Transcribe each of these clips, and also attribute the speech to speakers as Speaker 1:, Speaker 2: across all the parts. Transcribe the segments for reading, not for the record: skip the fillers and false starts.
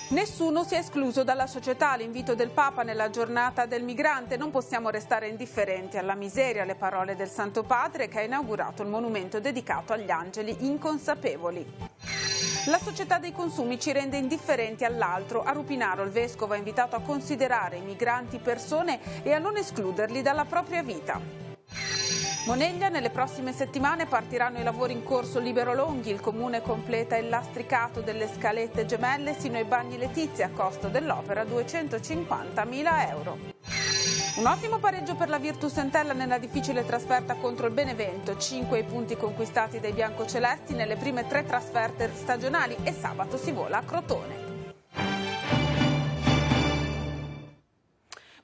Speaker 1: Nessuno si è escluso dalla società. L'invito del Papa nella giornata del migrante. Non possiamo restare indifferenti alla miseria, le parole del Santo Padre, che ha inaugurato il monumento dedicato agli angeli inconsapevoli. La società dei consumi ci rende indifferenti all'altro. A Rupinaro il vescovo ha invitato a considerare i migranti persone e a non escluderli dalla propria vita. Moneglia, nelle prossime settimane partiranno i lavori in corso Libero Longhi. Il comune completa il lastricato delle scalette gemelle sino ai bagni Letizia, a costo dell'opera 250.000 euro. Un ottimo pareggio per la Virtus Entella nella difficile trasferta contro il Benevento. 5 i punti conquistati dai biancocelesti nelle prime 3 trasferte stagionali e sabato si vola a Crotone.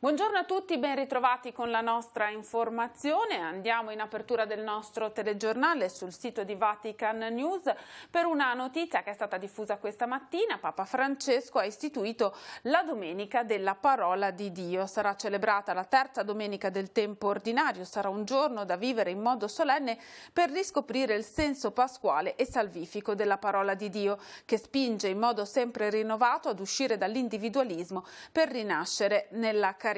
Speaker 1: Buongiorno a tutti, ben ritrovati con la nostra informazione. Andiamo in apertura del nostro telegiornale sul sito di Vatican News per una notizia che è stata diffusa questa mattina. Papa Francesco ha istituito la Domenica della Parola di Dio. Sarà celebrata la terza domenica del tempo ordinario. Sarà un giorno da vivere in modo solenne per riscoprire il senso pasquale e salvifico della Parola di Dio, che spinge in modo sempre rinnovato ad uscire dall'individualismo per rinascere nella carità.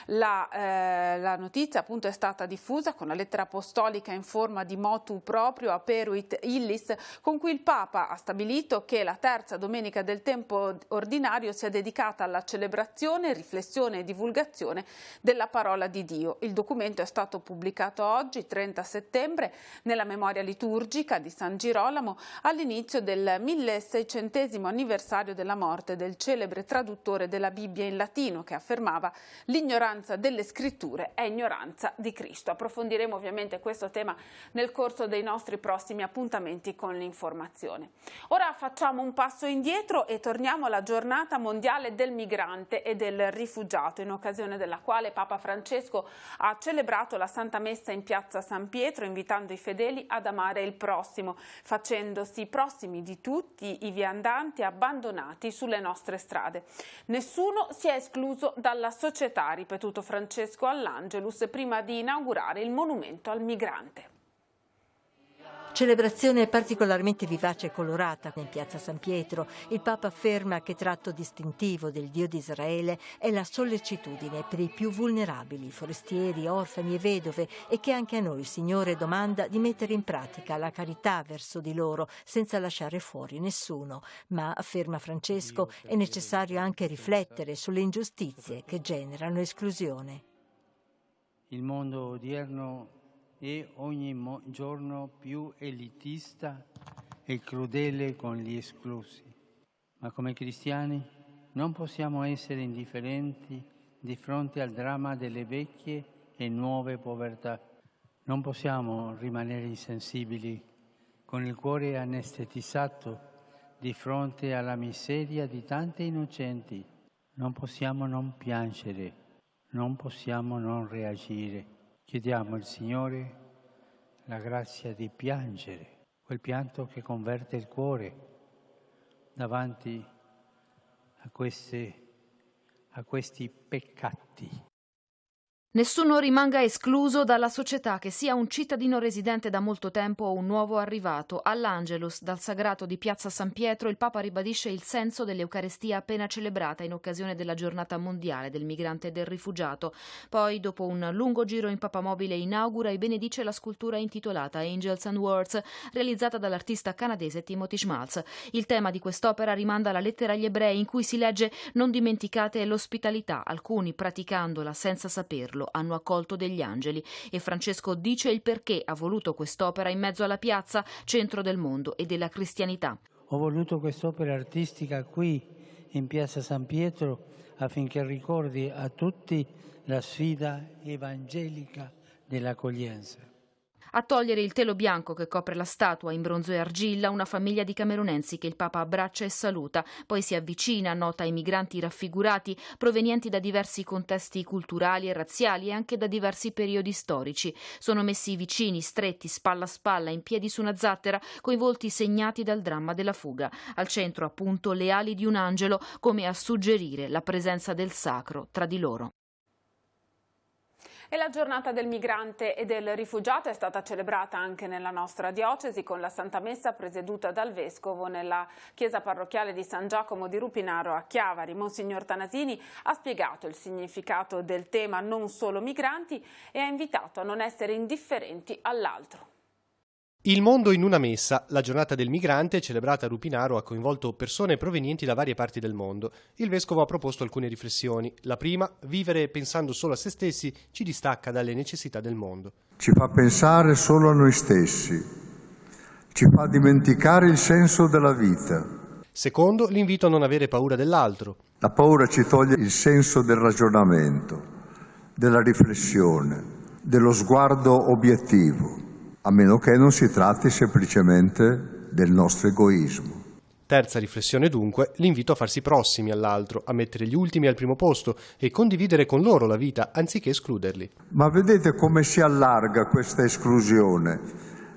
Speaker 1: La notizia appunto è stata diffusa con la lettera apostolica in forma di motu proprio Aperuit Illis, con cui il Papa ha stabilito che la terza domenica del tempo ordinario sia dedicata alla celebrazione, riflessione e divulgazione della parola di Dio. Il documento è stato pubblicato oggi, 30 settembre, nella memoria liturgica di San Girolamo, all'inizio del 1600° anniversario della morte del celebre traduttore della Bibbia in latino, che affermava: l'ignoranza delle scritture è ignoranza di Cristo. Approfondiremo ovviamente questo tema nel corso dei nostri prossimi appuntamenti con l'informazione. Ora facciamo un passo indietro e torniamo alla giornata mondiale del migrante e del rifugiato, in occasione della quale Papa Francesco ha celebrato la Santa Messa in piazza San Pietro, invitando i fedeli ad amare il prossimo, facendosi prossimi di tutti i viandanti abbandonati sulle nostre strade. Nessuno si è escluso dalla società, ha ripetuto Francesco all'Angelus prima di inaugurare il monumento al migrante.
Speaker 2: Celebrazione particolarmente vivace e colorata in piazza San Pietro. Il Papa afferma che tratto distintivo del Dio di Israele è la sollecitudine per i più vulnerabili, forestieri, orfani e vedove, e che anche a noi il Signore domanda di mettere in pratica la carità verso di loro senza lasciare fuori nessuno. Ma, afferma Francesco, è necessario anche riflettere sulle ingiustizie che generano esclusione.
Speaker 3: Il mondo odierno è ogni giorno più elitista e crudele con gli esclusi. Ma come cristiani non possiamo essere indifferenti di fronte al dramma delle vecchie e nuove povertà. Non possiamo rimanere insensibili, con il cuore anestetizzato di fronte alla miseria di tanti innocenti. Non possiamo non piangere, non possiamo non reagire. Chiediamo al Signore la grazia di piangere, quel pianto che converte il cuore davanti a questi peccati.
Speaker 4: Nessuno rimanga escluso dalla società, che sia un cittadino residente da molto tempo o un nuovo arrivato. All'Angelus, dal sagrato di piazza San Pietro, il Papa ribadisce il senso dell'Eucarestia appena celebrata in occasione della giornata mondiale del migrante e del rifugiato. Poi, dopo un lungo giro in papamobile, inaugura e benedice la scultura intitolata Angels and Words, realizzata dall'artista canadese Timothy Schmalz. Il tema di quest'opera rimanda alla lettera agli ebrei, in cui si legge: non dimenticate l'ospitalità, alcuni praticandola senza saperlo hanno accolto degli angeli. E Francesco dice il perché ha voluto quest'opera in mezzo alla piazza, centro del mondo e della cristianità.
Speaker 3: Ho voluto quest'opera artistica qui in piazza San Pietro affinché ricordi a tutti la sfida evangelica dell'accoglienza.
Speaker 4: A togliere il telo bianco che copre la statua in bronzo e argilla, una famiglia di camerunensi che il Papa abbraccia e saluta. Poi si avvicina, nota i migranti raffigurati provenienti da diversi contesti culturali e razziali e anche da diversi periodi storici. Sono messi vicini, stretti, spalla a spalla, in piedi su una zattera, coi volti segnati dal dramma della fuga. Al centro, appunto, le ali di un angelo, come a suggerire la presenza del sacro tra di loro.
Speaker 1: E la giornata del migrante e del rifugiato è stata celebrata anche nella nostra diocesi con la Santa Messa presieduta dal Vescovo nella chiesa parrocchiale di San Giacomo di Rupinaro a Chiavari. Monsignor Tanasini ha spiegato il significato del tema non solo migranti e ha invitato a non essere indifferenti all'altro.
Speaker 5: Il mondo in una messa, la giornata del migrante celebrata a Rupinaro ha coinvolto persone provenienti da varie parti del mondo. Il Vescovo ha proposto alcune riflessioni. La prima, vivere pensando solo a se stessi ci distacca dalle necessità del mondo.
Speaker 6: Ci fa pensare solo a noi stessi, ci fa dimenticare il senso della vita.
Speaker 5: Secondo, l'invito a non avere paura dell'altro.
Speaker 6: La paura ci toglie il senso del ragionamento, della riflessione, dello sguardo obiettivo. A meno che non si tratti semplicemente del nostro egoismo.
Speaker 5: Terza riflessione dunque, l'invito a farsi prossimi all'altro, a mettere gli ultimi al primo posto e condividere con loro la vita anziché escluderli.
Speaker 6: Ma vedete come si allarga questa esclusione?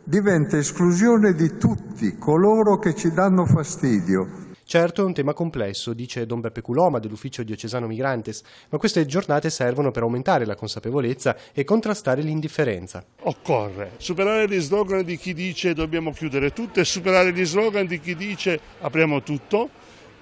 Speaker 6: Diventa esclusione di tutti coloro che ci danno fastidio.
Speaker 5: Certo è un tema complesso, dice Don Beppe Culoma dell'Ufficio Diocesano Migrantes, ma queste giornate servono per aumentare la consapevolezza e contrastare l'indifferenza.
Speaker 7: Occorre superare gli slogan di chi dice dobbiamo chiudere tutto e superare gli slogan di chi dice apriamo tutto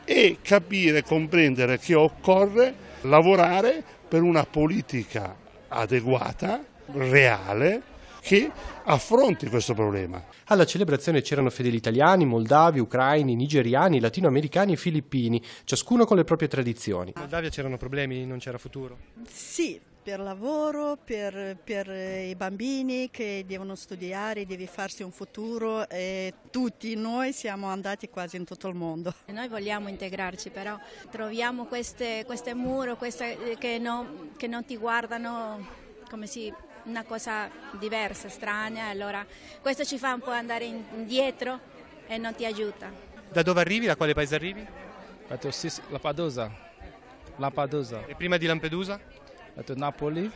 Speaker 7: e capire, comprendere che occorre lavorare per una politica adeguata, reale, che affronti questo problema.
Speaker 5: Alla celebrazione c'erano fedeli italiani, moldavi, ucraini, nigeriani, latinoamericani e filippini, ciascuno con le proprie tradizioni. In Moldavia c'erano problemi, non c'era futuro?
Speaker 8: Sì, per lavoro, per i bambini che devono studiare, devi farsi un futuro e tutti noi siamo andati quasi in tutto il mondo.
Speaker 9: Noi vogliamo integrarci, però troviamo queste mura che non ti guardano come una cosa diversa, strana, allora questo ci fa un po' andare indietro e non ti aiuta.
Speaker 5: Da dove arrivi? Da quale paese arrivi?
Speaker 10: Lampedusa.
Speaker 5: E prima di Lampedusa?
Speaker 10: Napoli.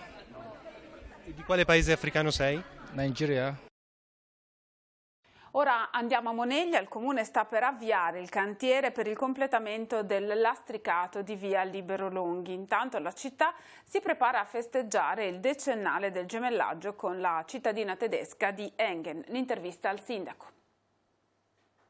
Speaker 5: E di quale paese africano sei?
Speaker 10: Nigeria.
Speaker 1: Ora andiamo a Moneglia, il Comune sta per avviare il cantiere per il completamento del lastricato di via Libero Longhi. Intanto la città si prepara a festeggiare il decennale del gemellaggio con la cittadina tedesca di Engen. L'intervista al sindaco.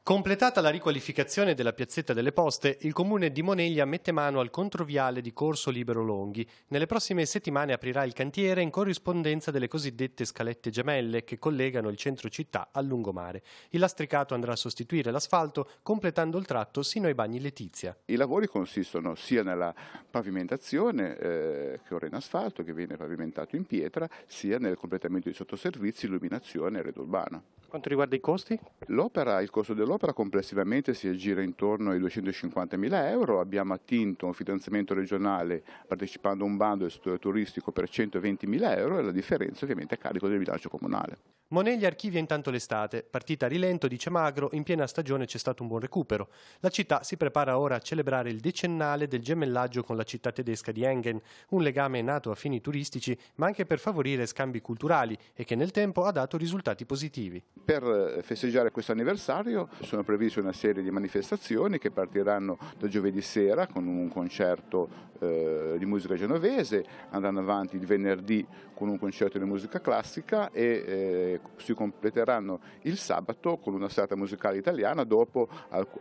Speaker 5: Completata la riqualificazione della piazzetta delle Poste, il Comune di Moneglia mette mano al controviale di Corso Libero Longhi. Nelle prossime settimane aprirà il cantiere in corrispondenza delle cosiddette scalette gemelle che collegano il centro città al lungomare. Il lastricato andrà a sostituire l'asfalto, completando il tratto sino ai bagni Letizia.
Speaker 11: I lavori consistono sia nella pavimentazione, che ora è in asfalto, che viene pavimentato in pietra, sia nel completamento di sottoservizi, illuminazione e rete urbana.
Speaker 5: Quanto riguarda i costi?
Speaker 11: Il costo dell'opera complessivamente si aggira intorno ai 250.000 euro. Abbiamo attinto un finanziamento regionale partecipando a un bando del settore turistico per 120.000 euro e la differenza ovviamente è a carico del bilancio comunale.
Speaker 5: Moneglia archivia intanto l'estate. Partita a rilento, dice Magro, in piena stagione c'è stato un buon recupero. La città si prepara ora a celebrare il decennale del gemellaggio con la città tedesca di Engen, un legame nato a fini turistici ma anche per favorire scambi culturali e che nel tempo ha dato risultati positivi.
Speaker 11: Per festeggiare questo anniversario sono previste una serie di manifestazioni che partiranno da giovedì sera con un concerto di musica genovese, andranno avanti il venerdì con un concerto di musica classica e si completeranno il sabato con una serata musicale italiana, dopo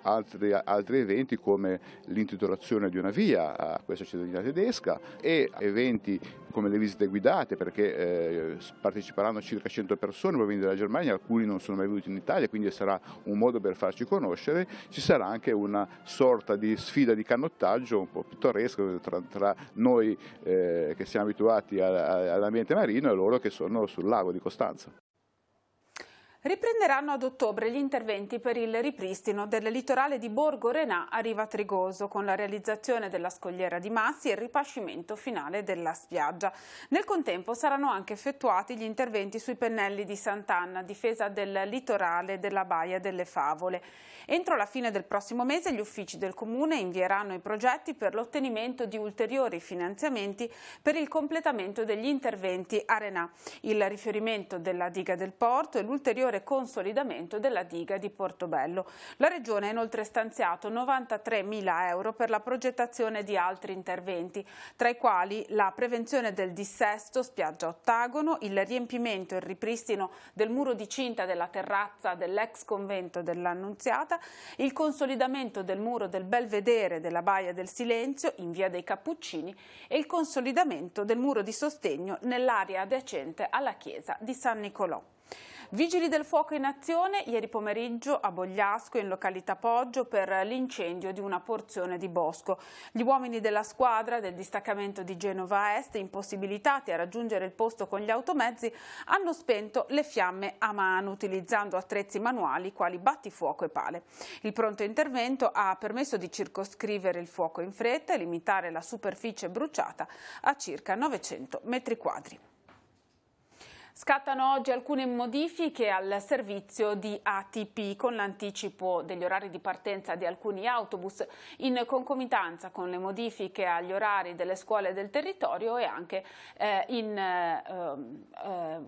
Speaker 11: altri eventi come l'intitolazione di una via a questa cittadina tedesca e eventi come le visite guidate, perché parteciperanno circa 100 persone provenienti dalla Germania, alcuni non sono mai venuti in Italia, quindi sarà un modo per farci conoscere. Ci sarà anche una sorta di sfida di canottaggio un po' pittoresca tra noi che siamo abituati all'ambiente marino e loro che sono sul lago di Costanza.
Speaker 1: Riprenderanno ad ottobre gli interventi per il ripristino del litorale di Borgo Renà a Riva Trigoso, con la realizzazione della scogliera di massi e il ripascimento finale della spiaggia. Nel contempo saranno anche effettuati gli interventi sui pennelli di Sant'Anna, difesa del litorale della Baia delle Favole. Entro la fine del prossimo mese gli uffici del Comune invieranno i progetti per l'ottenimento di ulteriori finanziamenti per il completamento degli interventi a Renà, il rifiorimento della diga del porto e l'ulteriore ulteriore consolidamento della diga di Portobello. La Regione ha inoltre stanziato 93.000 euro per la progettazione di altri interventi, tra i quali la prevenzione del dissesto, spiaggia Ottagono, il riempimento e il ripristino del muro di cinta della terrazza dell'ex convento dell'Annunziata, il consolidamento del muro del Belvedere della Baia del Silenzio in via dei Cappuccini e il consolidamento del muro di sostegno nell'area adiacente alla chiesa di San Nicolò. Vigili del fuoco in azione ieri pomeriggio a Bogliasco, in località Poggio, per l'incendio di una porzione di bosco. Gli uomini della squadra del distaccamento di Genova Est, impossibilitati a raggiungere il posto con gli automezzi, hanno spento le fiamme a mano utilizzando attrezzi manuali quali battifuoco e pale. Il pronto intervento ha permesso di circoscrivere il fuoco in fretta e limitare la superficie bruciata a circa 900 metri quadri. Scattano oggi alcune modifiche al servizio di ATP con l'anticipo degli orari di partenza di alcuni autobus in concomitanza con le modifiche agli orari delle scuole del territorio e anche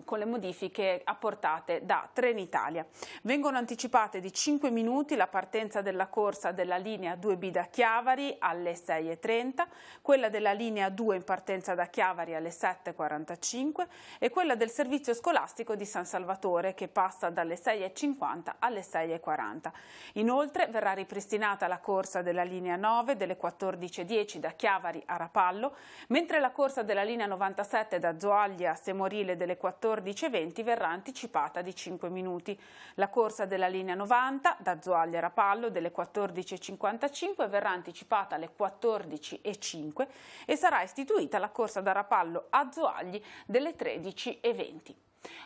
Speaker 1: con le modifiche apportate da Trenitalia. Vengono anticipate di 5 minuti la partenza della corsa della linea 2B da Chiavari alle 6:30, quella della linea 2 in partenza da Chiavari alle 7:45 e quella del servizio scolastico di San Salvatore che passa dalle 6:50 alle 6:40. Inoltre verrà ripristinata la corsa della linea 9 delle 14:10 da Chiavari a Rapallo, mentre la corsa della linea 97 da Zoaglia a Semorile delle 14:20 verrà anticipata di 5 minuti. La corsa della linea 90 da Zoaglia a Rapallo delle 14:55 verrà anticipata alle 14:05 e sarà istituita la corsa da Rapallo a Zoagli delle 13:20.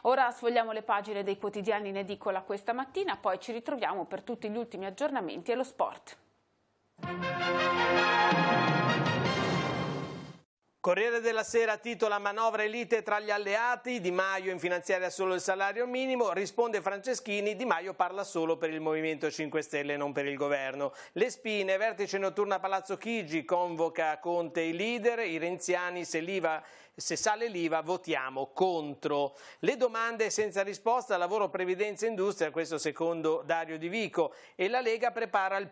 Speaker 1: Ora sfogliamo le pagine dei quotidiani in edicola questa mattina, poi ci ritroviamo per tutti gli ultimi aggiornamenti e lo sport.
Speaker 12: Corriere della Sera titola manovra elite tra gli alleati, Di Maio in finanziaria solo il salario minimo, risponde Franceschini, Di Maio parla solo per il Movimento 5 Stelle, non per il governo. Le spine, vertice notturno a Palazzo Chigi, convoca Conte i leader, i renziani se sale l'IVA votiamo contro. Le domande senza risposta, lavoro, previdenza e industria, questo secondo Dario Di Vico, e la Lega prepara il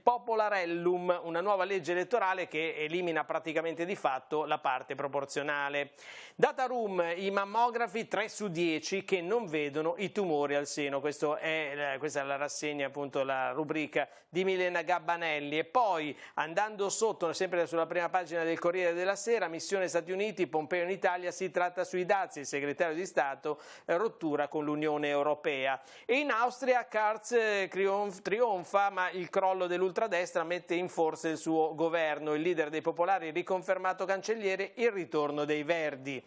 Speaker 12: Popolarellum, una nuova legge elettorale che elimina praticamente di fatto la parte proporzionale. Data Room, i mammografi 3 su 10 che non vedono i tumori al seno, questa è la rassegna, appunto la rubrica di Milena Gabbanelli. E poi andando sotto, sempre sulla prima pagina del Corriere della Sera, missione Stati Uniti, Pompeo in Italia, si tratta sui dazi, il segretario di Stato, rottura con l'Unione Europea. E in Austria Kurz trionfa, ma il crollo dell'ultradestra mette in forza il suo governo, il leader dei popolari riconfermato cancelliere, il ritorno dei Verdi.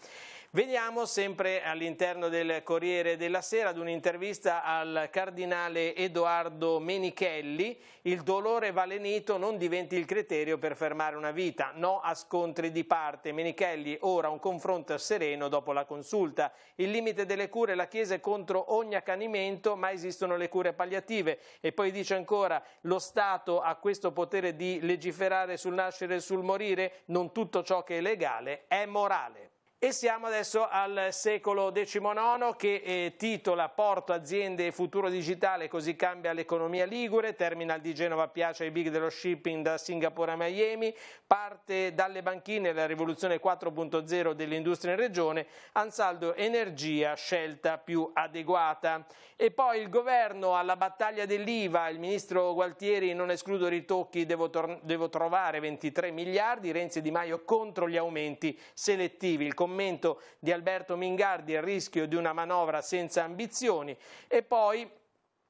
Speaker 12: Vediamo sempre all'interno del Corriere della Sera ad un'intervista al cardinale Edoardo Menichelli, il dolore va lenito, non diventi il criterio per fermare una vita, no a scontri di parte. Menichelli, ora un confronto sereno dopo la consulta, il limite delle cure, la Chiesa è contro ogni accanimento, ma esistono le cure palliative. E poi dice ancora, lo Stato ha questo potere di legiferare sul nascere e sul morire, non tutto ciò che è legale è morale. E siamo adesso al secolo XIX che titola Porto, aziende e futuro digitale, così cambia l'economia ligure, terminal di Genova piace ai big dello shipping da Singapore a Miami, parte dalle banchine la rivoluzione 4.0 dell'industria in regione, Ansaldo Energia scelta più adeguata. E poi il governo alla battaglia dell'IVA, il ministro Gualtieri non escludo ritocchi, devo trovare 23 miliardi, Renzi e Di Maio contro gli aumenti selettivi. Il commento di Alberto Mingardi, il rischio di una manovra senza ambizioni. E poi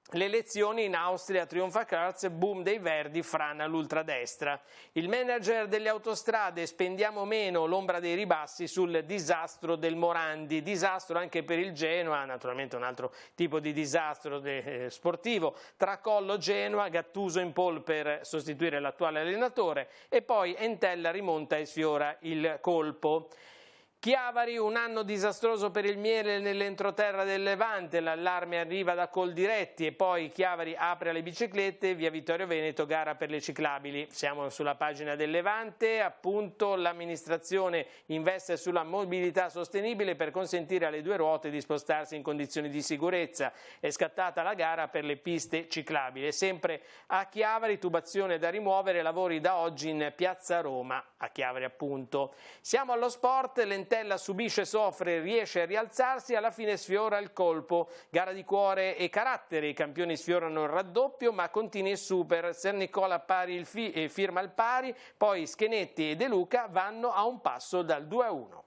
Speaker 12: le elezioni in Austria, trionfa Kurz, boom dei Verdi, frana l'ultradestra. Il manager delle autostrade, spendiamo meno, l'ombra dei ribassi sul disastro del Morandi, disastro anche per il Genoa, naturalmente un altro tipo di disastro sportivo, tracollo Genoa, Gattuso in pole per sostituire l'attuale allenatore e poi Entella rimonta e sfiora il colpo. Chiavari, un anno disastroso per il miele nell'entroterra del Levante, l'allarme arriva da Coldiretti e poi Chiavari apre alle biciclette, via Vittorio Veneto, gara per le ciclabili. Siamo sulla pagina del Levante, appunto l'amministrazione investe sulla mobilità sostenibile per consentire alle due ruote di spostarsi in condizioni di sicurezza. È scattata la gara per le piste ciclabili. Sempre a Chiavari, tubazione da rimuovere, lavori da oggi in Piazza Roma, a Chiavari appunto. Siamo allo sport, L'Entella subisce, soffre, riesce a rialzarsi, alla fine sfiora il colpo. Gara di cuore e carattere, i campioni sfiorano il raddoppio, ma Contini e Super, Sernicola firma il pari, poi Schenetti e De Luca vanno a un passo dal 2-1.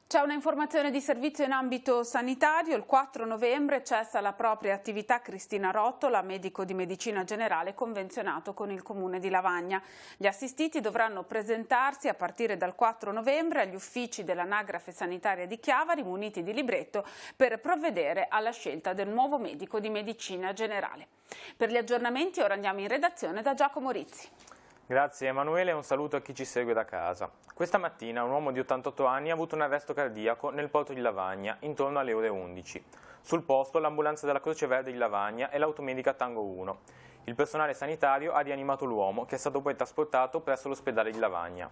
Speaker 1: C'è una informazione di servizio in ambito sanitario. Il 4 novembre cessa la propria attività Cristina Rottola, medico di medicina generale convenzionato con il Comune di Lavagna. Gli assistiti dovranno presentarsi a partire dal 4 novembre agli uffici dell'Anagrafe Sanitaria di Chiavari muniti di libretto per provvedere alla scelta del nuovo medico di medicina generale. Per gli aggiornamenti ora andiamo in redazione da Giacomo Rizzi.
Speaker 13: Grazie Emanuele e un saluto a chi ci segue da casa. Questa mattina un uomo di 88 anni ha avuto un arresto cardiaco nel porto di Lavagna intorno alle ore 11. Sul posto l'ambulanza della Croce Verde di Lavagna e l'automedica Tango 1. Il personale sanitario ha rianimato l'uomo che è stato poi trasportato presso l'ospedale di Lavagna.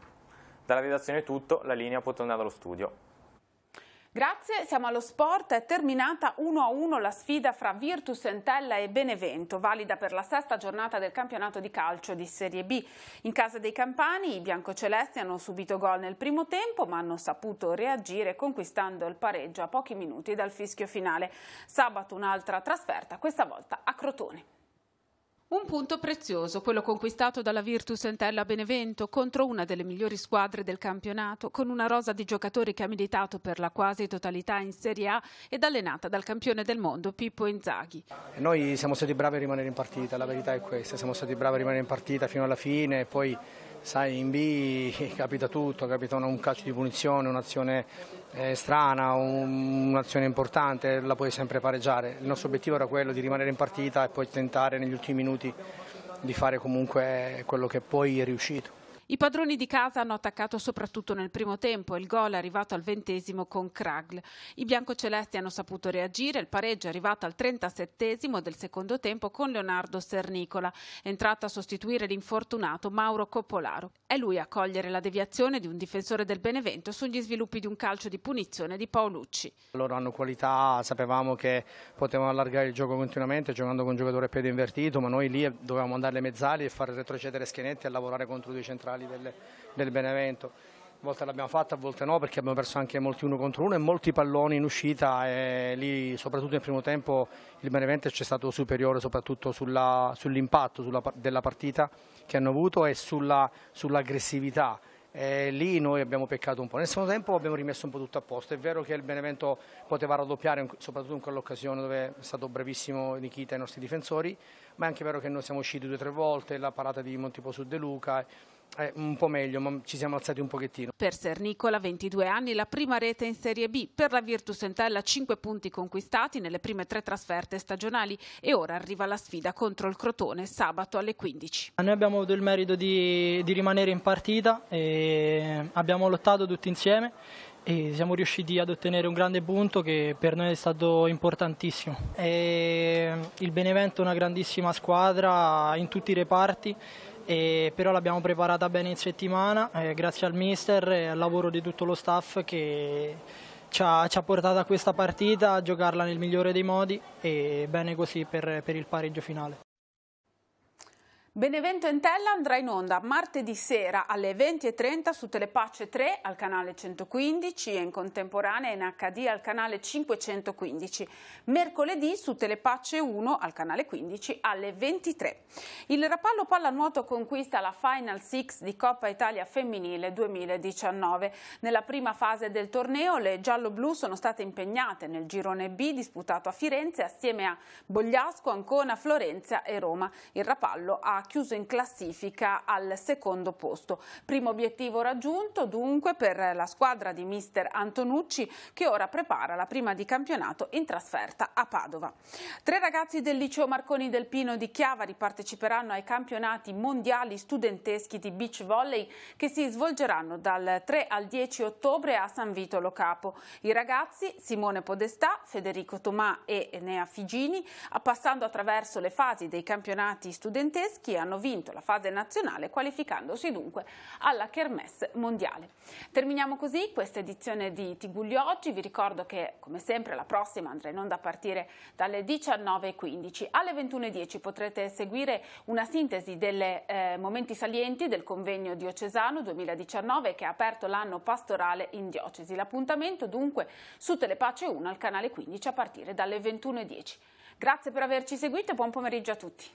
Speaker 13: Dalla redazione è tutto, la linea può tornare allo studio.
Speaker 1: Grazie, siamo allo sport, è terminata 1-1 la sfida fra Virtus Entella e Benevento, valida per la sesta giornata del campionato di calcio di Serie B. In casa dei campani i biancocelesti hanno subito gol nel primo tempo ma hanno saputo reagire conquistando il pareggio a pochi minuti dal fischio finale. Sabato un'altra trasferta, questa volta a Crotone. Un punto prezioso, quello conquistato dalla Virtus Entella Benevento contro una delle migliori squadre del campionato, con una rosa di giocatori che ha militato per la quasi totalità in Serie A ed allenata dal campione del mondo Pippo Inzaghi.
Speaker 14: Noi siamo stati bravi a rimanere in partita, la verità è questa, siamo stati bravi a rimanere in partita fino alla fine e poi sai, in B capita tutto, capita un calcio di punizione, un'azione strana, un'azione importante, la puoi sempre pareggiare. Il nostro obiettivo era quello di rimanere in partita e poi tentare negli ultimi minuti di fare comunque quello che poi è riuscito.
Speaker 1: I padroni di casa hanno attaccato soprattutto nel primo tempo, il gol è arrivato al 20° con Kragl. I biancocelesti hanno saputo reagire, il pareggio è arrivato al 37° del secondo tempo con Leonardo Sernicola, entrato a sostituire l'infortunato Mauro Coppolaro. È lui a cogliere la deviazione di un difensore del Benevento sugli sviluppi di un calcio di punizione di Paolucci.
Speaker 14: Loro hanno qualità, sapevamo che potevano allargare il gioco continuamente giocando con un giocatore a piede invertito, ma noi lì dovevamo andare alle mezzali e far retrocedere Schenetti e lavorare contro due centrali del Benevento. A volte l'abbiamo fatta, a volte no, perché abbiamo perso anche molti 1 contro 1 e molti palloni in uscita e lì soprattutto nel primo tempo il Benevento ci è stato superiore soprattutto sull'impatto della partita che hanno avuto e sull'aggressività. Lì noi abbiamo peccato un po'. Nel secondo tempo abbiamo rimesso un po' tutto a posto. È vero che il Benevento poteva raddoppiare, soprattutto in quell'occasione dove è stato bravissimo Nikita e i nostri difensori, ma è anche vero che noi siamo usciti 2 o 3 volte, la parata di Montipo su De Luca è un po' meglio, ma ci siamo alzati un pochettino.
Speaker 1: Per Sernicola, 22 anni, la prima rete in Serie B. Per la Virtus Entella 5 punti conquistati nelle prime 3 trasferte stagionali e ora arriva la sfida contro il Crotone sabato alle 15.
Speaker 15: Noi abbiamo avuto il merito di rimanere in partita e abbiamo lottato tutti insieme e siamo riusciti ad ottenere un grande punto che per noi è stato importantissimo. Il Benevento è una grandissima squadra in tutti i reparti, però l'abbiamo preparata bene in settimana grazie al mister e al lavoro di tutto lo staff che ci ha portato a questa partita, a giocarla nel migliore dei modi e bene così per il pareggio finale.
Speaker 1: Benevento Entella andrà in onda martedì sera alle 20:30 su Telepace 3 al canale 115 e in contemporanea in HD al canale 515. Mercoledì su Telepace 1 al canale 15 alle 23. Il Rapallo Pallanuoto conquista la Final Six di Coppa Italia Femminile 2019. Nella prima fase del torneo le giallo-blu sono state impegnate nel girone B disputato a Firenze assieme a Bogliasco, Ancona, Florenza e Roma. Il Rapallo ha chiuso in classifica al secondo posto. Primo obiettivo raggiunto dunque per la squadra di mister Antonucci, che ora prepara la prima di campionato in trasferta a Padova. 3 ragazzi del liceo Marconi del Pino di Chiavari parteciperanno ai campionati mondiali studenteschi di beach volley che si svolgeranno dal 3 al 10 ottobre a San Vito Lo Capo. I ragazzi Simone Podestà, Federico Tomà e Enea Figini, passando attraverso le fasi dei campionati studenteschi, hanno vinto la fase nazionale, qualificandosi dunque alla Kermesse mondiale. Terminiamo così questa edizione di Tgulli Oggi. Vi ricordo che come sempre la prossima andrà in onda a partire dalle 19:15. Alle 21:10 potrete seguire una sintesi dei momenti salienti del convegno diocesano 2019 che ha aperto l'anno pastorale in diocesi. L'appuntamento dunque su Telepace 1 al canale 15 a partire dalle 21:10. Grazie per averci seguito e buon pomeriggio a tutti.